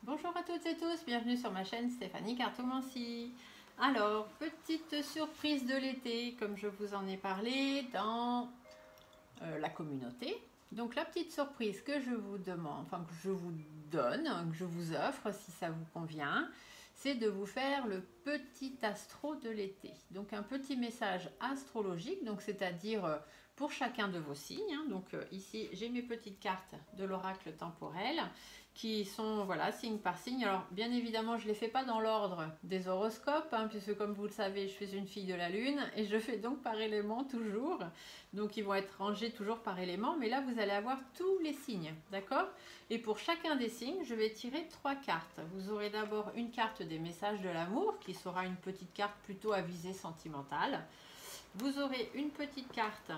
Bonjour à toutes et tous, bienvenue sur ma chaîne Stéphanie Cartomancie. Alors, petite surprise de l'été, comme je vous en ai parlé dans la communauté. Donc la petite surprise que je vous demande, enfin que je vous donne, que je vous offre si ça vous convient, c'est de vous faire le petit astro de l'été. Donc un petit message astrologique, donc c'est-à-dire pour chacun de vos signes. Donc ici j'ai mes petites cartes de l'oracle temporel qui sont voilà signe par signe. Alors bien évidemment je ne les fais pas dans l'ordre des horoscopes puisque comme vous le savez je suis une fille de la lune et je fais donc par élément toujours. Donc ils vont être rangés toujours par élément, mais là vous allez avoir tous les signes, d'accord? Et pour chacun des signes je vais tirer 3 cartes. Vous aurez d'abord une carte des messages de l'amour qui sera une petite carte plutôt à visée sentimentale. Vous aurez une petite carte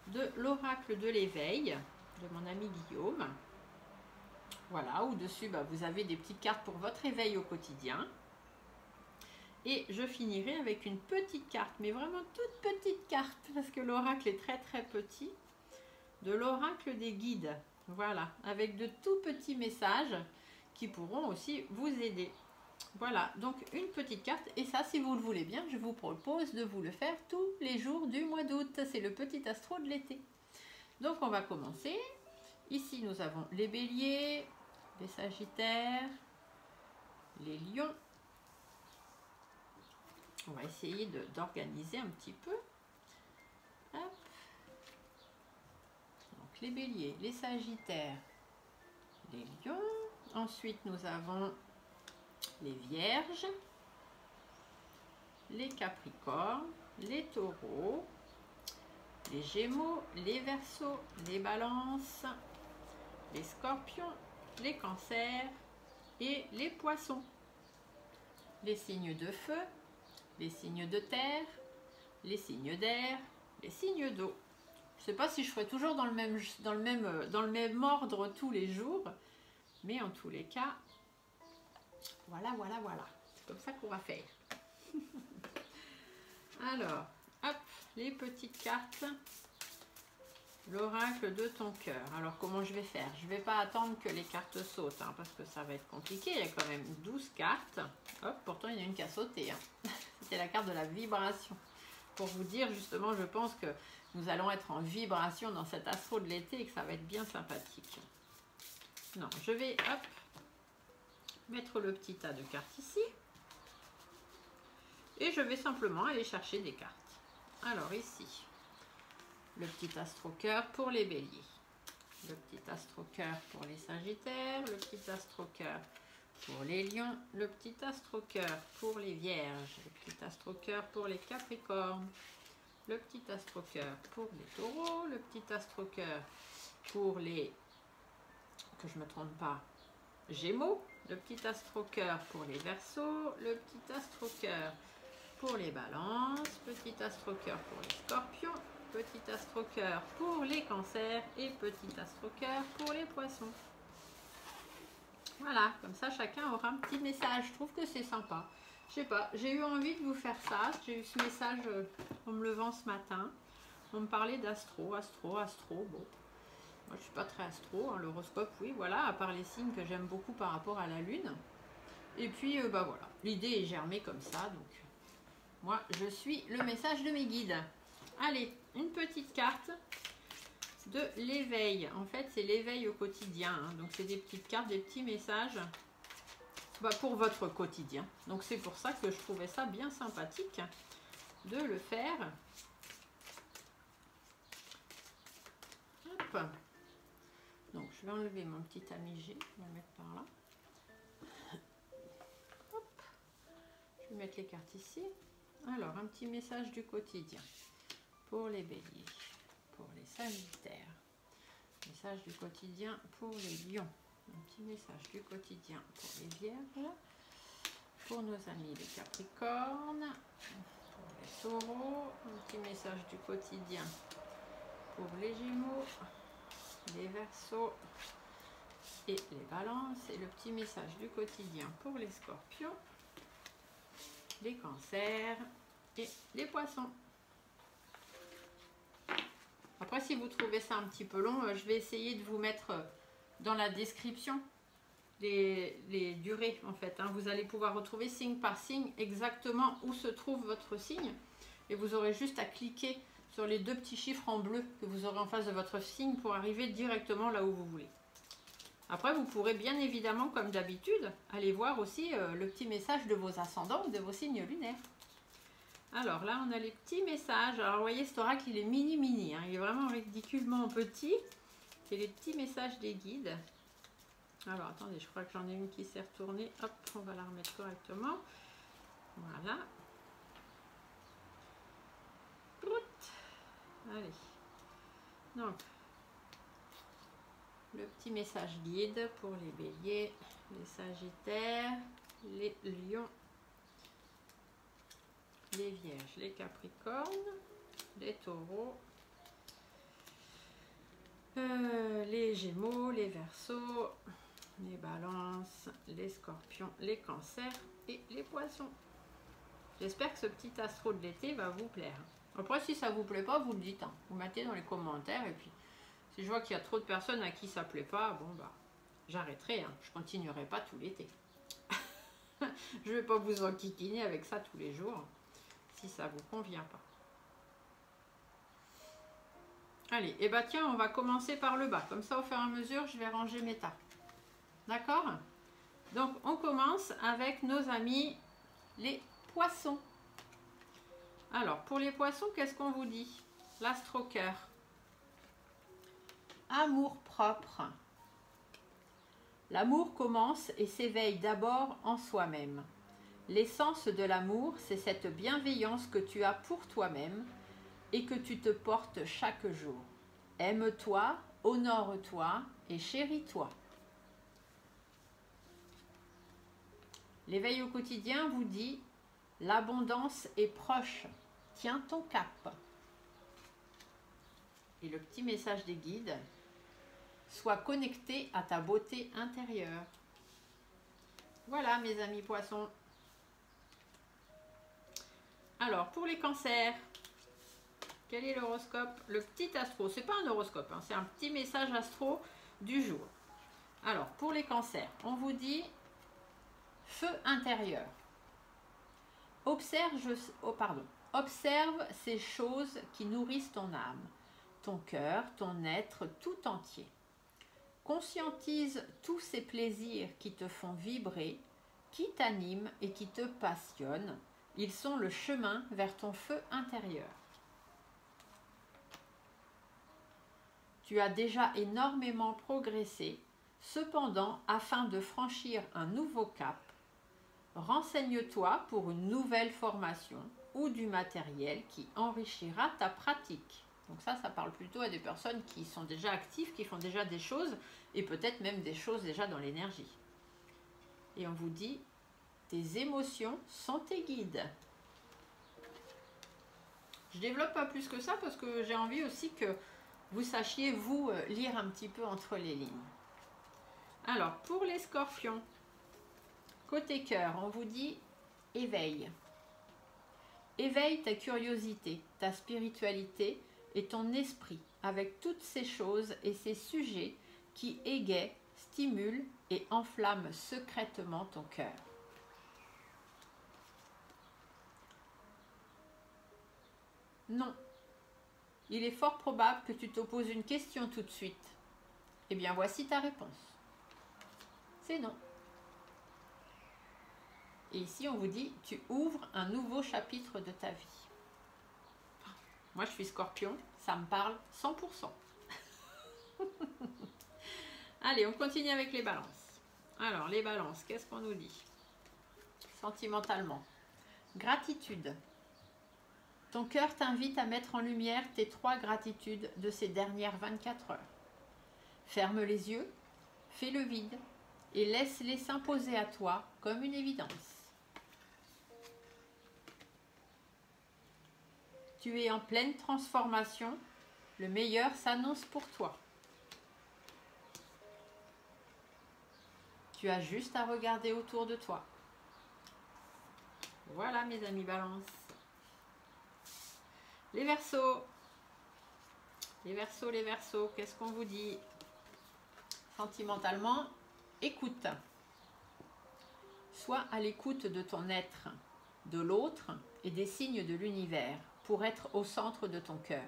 de l'oracle de l'éveil de mon ami Guillaume. Voilà, au-dessus, vous avez des petites cartes pour votre éveil au quotidien. Et je finirai avec une petite carte, mais vraiment toute petite carte, parce que l'oracle est très très petit, de l'oracle des guides. Voilà, avec de tout petits messages qui pourront aussi vous aider. Voilà, donc une petite carte, et ça, si vous le voulez bien, je vous propose de vous le faire tous les jours du mois d'août. C'est le petit astro de l'été. Donc on va commencer. Ici, nous avons les béliers, les sagittaires, les lions. On va essayer d'organiser un petit peu. Hop. Donc les béliers, les sagittaires, les lions. Ensuite, nous avons les vierges, les capricornes, les taureaux, les gémeaux, les verseaux, les balances, les scorpions, les cancers et les poissons. Les signes de feu, les signes de terre, les signes d'air, les signes d'eau. Je ne sais pas si je ferai toujours dans le même ordre tous les jours, mais en tous les cas, voilà. C'est comme ça qu'on va faire. Alors, hop, les petites cartes. L'oracle de ton cœur. Alors, comment je vais faire? Je ne vais pas attendre que les cartes sautent, parce que ça va être compliqué. Il y a quand même 12 cartes. Hop, pourtant, il y en a une qui a sauté. C'était la carte de la vibration. Pour vous dire, justement, je pense que nous allons être en vibration dans cet astro de l'été et que ça va être bien sympathique. Non, je vais, hop, mettre le petit tas de cartes ici. Et je vais simplement aller chercher des cartes. Alors, ici, le petit astro-cœur pour les béliers. Le petit astro-cœur pour les sagittaires. Le petit astro-cœur pour les lions. Le petit astro-cœur pour les vierges. Le petit astro-cœur pour les capricornes. Le petit astro-cœur pour les taureaux. Le petit astro-cœur pour les, que je ne me trompe pas, gémeaux. Le petit astro-cœur pour les verseaux. Le petit astro-cœur pour les balances. Petit astro-cœur pour les scorpions. Petit astro-cœur pour les cancers et petit astro-cœur pour les poissons. Voilà, comme ça chacun aura un petit message. Je trouve que c'est sympa. Je sais pas, j'ai eu envie de vous faire ça. J'ai eu ce message en me levant ce matin. On me parlait d'astro. Bon, moi je suis pas très astro. L'horoscope, oui, voilà, à part les signes que j'aime beaucoup par rapport à la lune. Et puis, voilà, l'idée est germée comme ça. Donc, moi, je suis le message de mes guides. Allez, une petite carte de l'éveil. En fait, c'est l'éveil au quotidien. Donc, c'est des petites cartes, des petits messages pour votre quotidien. Donc, c'est pour ça que je trouvais ça bien sympathique de le faire. Hop. Donc, je vais enlever mon petit ami G. Je vais le mettre par là. Hop. Je vais mettre les cartes ici. Alors, un petit message du quotidien. Pour les béliers, pour les sagittaires, message du quotidien pour les lions, un petit message du quotidien pour les vierges, pour nos amis les capricornes, pour les taureaux, un petit message du quotidien pour les gémeaux, les verseaux et les balances, et le petit message du quotidien pour les scorpions, les cancers et les poissons. Après, si vous trouvez ça un petit peu long, je vais essayer de vous mettre dans la description les durées en fait. Hein. Vous allez pouvoir retrouver signe par signe exactement où se trouve votre signe. Et vous aurez juste à cliquer sur les 2 petits chiffres en bleu que vous aurez en face de votre signe pour arriver directement là où vous voulez. Après, vous pourrez bien évidemment, comme d'habitude, aller voir aussi le petit message de vos ascendants ou de vos signes lunaires. Alors là, on a les petits messages. Alors vous voyez, cet oracle, il est mini. Hein. Il est vraiment ridiculement petit. C'est les petits messages des guides. Alors attendez, je crois que j'en ai une qui s'est retournée. Hop, on va la remettre correctement. Voilà. Allez. Donc, le petit message guide pour les béliers, les sagittaires, les lions, les vierges, les capricornes, les taureaux, les gémeaux, les verseaux, les balances, les scorpions, les cancers et les poissons. J'espère que ce petit astro de l'été va vous plaire. Après, si ça vous plaît pas, vous le dites. Hein. Vous mettez dans les commentaires. Et puis, si je vois qu'il y a trop de personnes à qui ça plaît pas, bon, bah, j'arrêterai. Hein. Je continuerai pas tout l'été. Je vais pas vous enquiquiner avec ça tous les jours, si ça vous convient pas. Allez, et bah tiens, on va commencer par le bas. Comme ça, au fur et à mesure, je vais ranger mes tas. D'accord? Donc, on commence avec nos amis les poissons. Alors, pour les poissons, qu'est-ce qu'on vous dit? L'astro-cœur. Amour propre. L'amour commence et s'éveille d'abord en soi-même. L'essence de l'amour, c'est cette bienveillance que tu as pour toi-même et que tu te portes chaque jour. Aime-toi, honore-toi et chéris-toi. L'éveil au quotidien vous dit « L'abondance est proche, tiens ton cap ». Et le petit message des guides « Sois connecté à ta beauté intérieure ». Voilà mes amis poissons. Alors pour les cancers, quel est l'horoscope? Le petit astro, c'est pas un horoscope, hein, c'est un petit message astro du jour. Alors pour les cancers, on vous dit feu intérieur. Observe ces choses qui nourrissent ton âme, ton cœur, ton être tout entier. Conscientise tous ces plaisirs qui te font vibrer, qui t'animent et qui te passionnent. Ils sont le chemin vers ton feu intérieur. Tu as déjà énormément progressé. Cependant, afin de franchir un nouveau cap, renseigne-toi pour une nouvelle formation ou du matériel qui enrichira ta pratique. Donc ça parle plutôt à des personnes qui sont déjà actives, qui font déjà des choses et peut-être même des choses déjà dans l'énergie. Et on vous dit, tes émotions sont tes guides. Je développe pas plus que ça parce que j'ai envie aussi que vous sachiez, vous, lire un petit peu entre les lignes. Alors, pour les scorpions, côté cœur, on vous dit éveille. Éveille ta curiosité, ta spiritualité et ton esprit avec toutes ces choses et ces sujets qui égayent, stimulent et enflamment secrètement ton cœur. Non. Il est fort probable que tu te poses une question tout de suite. Eh bien, voici ta réponse. C'est non. Et ici, on vous dit, tu ouvres un nouveau chapitre de ta vie. Moi, je suis scorpion, ça me parle 100%. Allez, on continue avec les balances. Alors, les balances, qu'est-ce qu'on nous dit? Sentimentalement. Gratitude. Ton cœur t'invite à mettre en lumière tes 3 gratitudes de ces dernières 24 heures. Ferme les yeux, fais le vide et laisse-les s'imposer à toi comme une évidence. Tu es en pleine transformation, le meilleur s'annonce pour toi. Tu as juste à regarder autour de toi. Voilà mes amis balance. Les Verseaux. Les Verseaux, qu'est-ce qu'on vous dit? Sentimentalement, écoute. Sois à l'écoute de ton être, de l'autre et des signes de l'univers pour être au centre de ton cœur.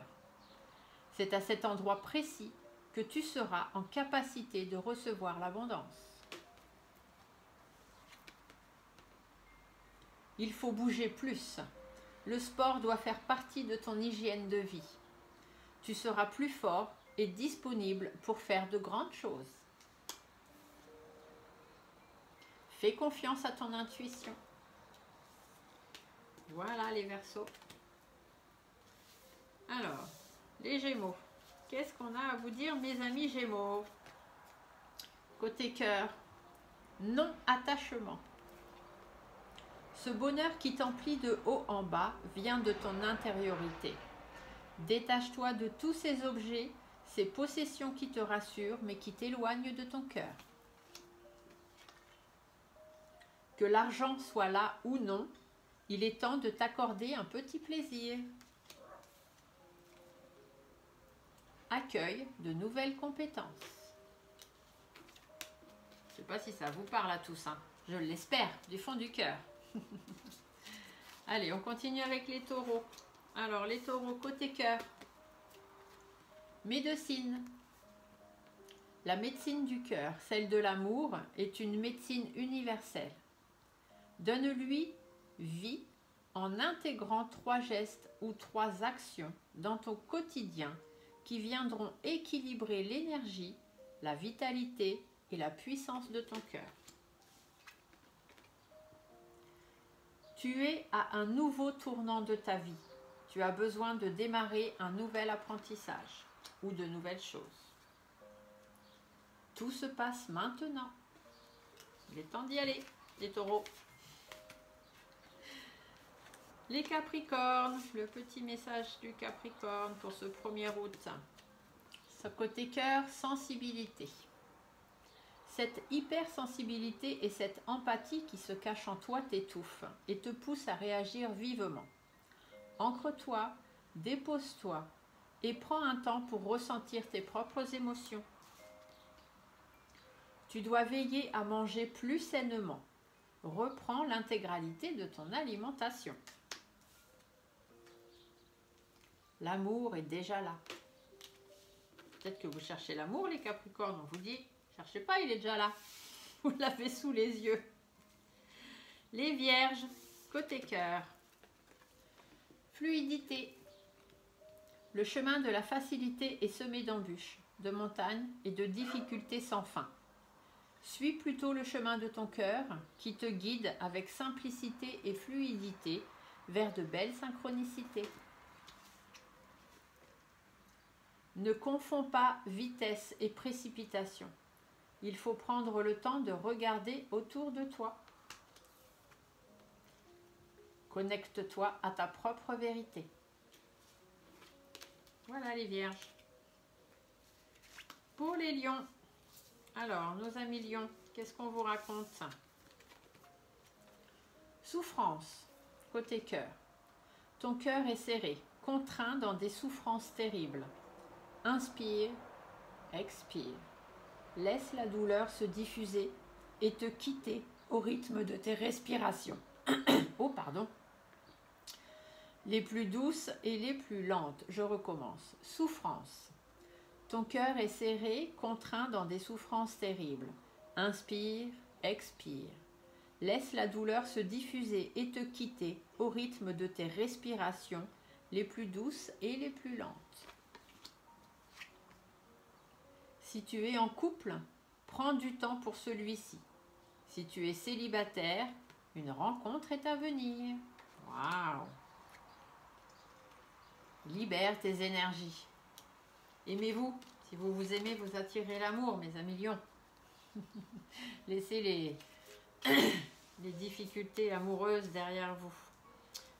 C'est à cet endroit précis que tu seras en capacité de recevoir l'abondance. Il faut bouger plus. Le sport doit faire partie de ton hygiène de vie. Tu seras plus fort et disponible pour faire de grandes choses. Fais confiance à ton intuition. Voilà les Verseaux. Alors, les Gémeaux. Qu'est-ce qu'on a à vous dire, mes amis Gémeaux? Côté cœur, non-attachement. Ce bonheur qui t'emplit de haut en bas vient de ton intériorité. Détache-toi de tous ces objets, ces possessions qui te rassurent mais qui t'éloignent de ton cœur. Que l'argent soit là ou non, il est temps de t'accorder un petit plaisir. Accueille de nouvelles compétences. Je ne sais pas si ça vous parle à tous, hein. Je l'espère, du fond du cœur. Allez, on continue avec les taureaux. Alors, les taureaux, côté cœur. Médecine. La médecine du cœur, celle de l'amour, est une médecine universelle. Donne-lui vie en intégrant 3 gestes ou 3 actions dans ton quotidien qui viendront équilibrer l'énergie, la vitalité et la puissance de ton cœur. Tu es à un nouveau tournant de ta vie. Tu as besoin de démarrer un nouvel apprentissage ou de nouvelles choses. Tout se passe maintenant. Il est temps d'y aller, les taureaux. Les Capricornes, le petit message du Capricorne pour ce 1er août. Ce côté cœur, sensibilité. Cette hypersensibilité et cette empathie qui se cache en toi t'étouffent et te poussent à réagir vivement. Ancre-toi, dépose-toi et prends un temps pour ressentir tes propres émotions. Tu dois veiller à manger plus sainement. Reprends l'intégralité de ton alimentation. L'amour est déjà là. Peut-être que vous cherchez l'amour, les Capricornes. On vous dit, cherchez pas, il est déjà là. Vous l'avez sous les yeux. Les Vierges, côté cœur. Fluidité. Le chemin de la facilité est semé d'embûches, de montagnes et de difficultés sans fin. Suis plutôt le chemin de ton cœur qui te guide avec simplicité et fluidité vers de belles synchronicités. Ne confonds pas vitesse et précipitation. Il faut prendre le temps de regarder autour de toi. Connecte-toi à ta propre vérité. Voilà les Vierges. Pour les Lions, alors nos amis Lions, qu'est-ce qu'on vous raconte? Souffrance, côté cœur. Ton cœur est serré, contraint dans des souffrances terribles. Inspire, expire. Laisse la douleur se diffuser et te quitter au rythme de tes respirations. Oh, pardon. Les plus douces et les plus lentes. Je recommence. Souffrance. Ton cœur est serré, contraint dans des souffrances terribles. Inspire, expire. Laisse la douleur se diffuser et te quitter au rythme de tes respirations les plus douces et les plus lentes. Si tu es en couple, prends du temps pour celui-ci. Si tu es célibataire, une rencontre est à venir. Waouh! Libère tes énergies. Aimez-vous. Si vous vous aimez, vous attirez l'amour, mes amis Lions. Laissez les difficultés amoureuses derrière vous.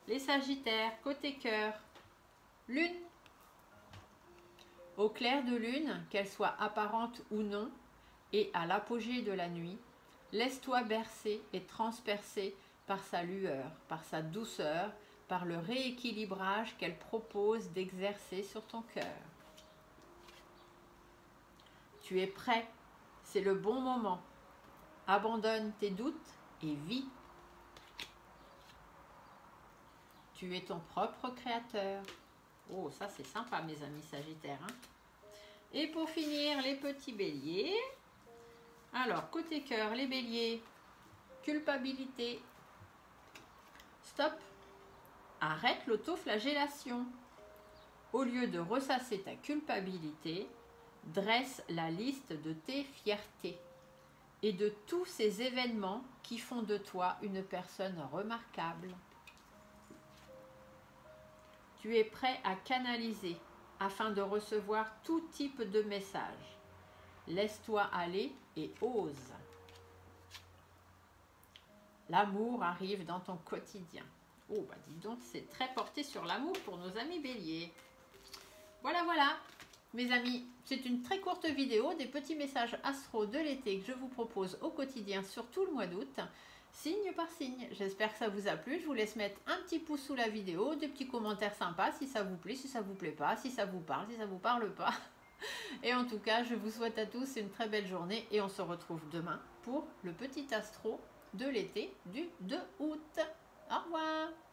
Les Sagittaires, côté cœur. Lune. Au clair de lune, qu'elle soit apparente ou non, et à l'apogée de la nuit, laisse-toi bercer et transpercer par sa lueur, par sa douceur, par le rééquilibrage qu'elle propose d'exercer sur ton cœur. Tu es prêt, c'est le bon moment. Abandonne tes doutes et vis. Tu es ton propre créateur. Oh, ça c'est sympa mes amis Sagittaires. Hein. Et pour finir, les petits béliers. Alors, côté cœur, les béliers, culpabilité. Stop. Arrête l'autoflagellation. Au lieu de ressasser ta culpabilité, dresse la liste de tes fiertés et de tous ces événements qui font de toi une personne remarquable. Tu es prêt à canaliser afin de recevoir tout type de messages. Laisse-toi aller et ose. L'amour arrive dans ton quotidien. Oh, bah dis donc, c'est très porté sur l'amour pour nos amis béliers. Voilà, voilà, mes amis, c'est une très courte vidéo des petits messages astro de l'été que je vous propose au quotidien sur tout le mois d'août, signe par signe. J'espère que ça vous a plu. Je vous laisse mettre un petit pouce sous la vidéo, des petits commentaires sympas si ça vous plaît, si ça vous plaît pas, si ça vous parle, si ça vous parle pas. Et en tout cas, je vous souhaite à tous une très belle journée et on se retrouve demain pour le petit astro de l'été du 2 août. Au revoir!